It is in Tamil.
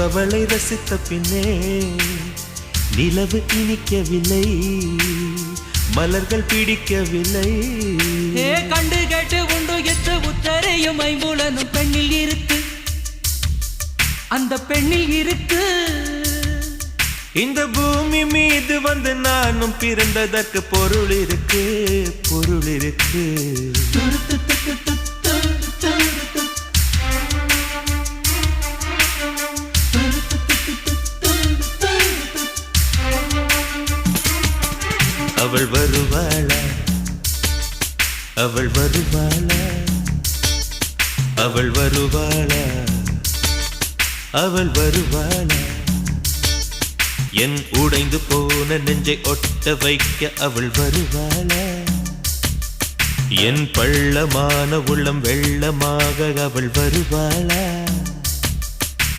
அவளை ரசித்த பின்னே நிலவு இனிக்கவில்லை, மலர்கள் பிடிக்கவில்லை. கண்டு கேட்டு உண்டு எட்டு உத்தரையும் ஐம்புலனும் பெண்ணில் இருக்கு, அந்த பெண்ணில் இருக்கு. இந்த பூமி மீது வந்து நானும் பிறந்ததற்கு பொருள் இருக்கு, பொருள் இருக்கு. அவள் வருவாளா, அவள் வருவாளா, அவள் வருவாளா, அவள் வருவாளா? என் உடைந்து போன நெஞ்சை ஒட்ட வைக்க அவள் வருவாளா? என் பள்ளமான உள்ளம் வெள்ளமாக அவள் வருவாளா?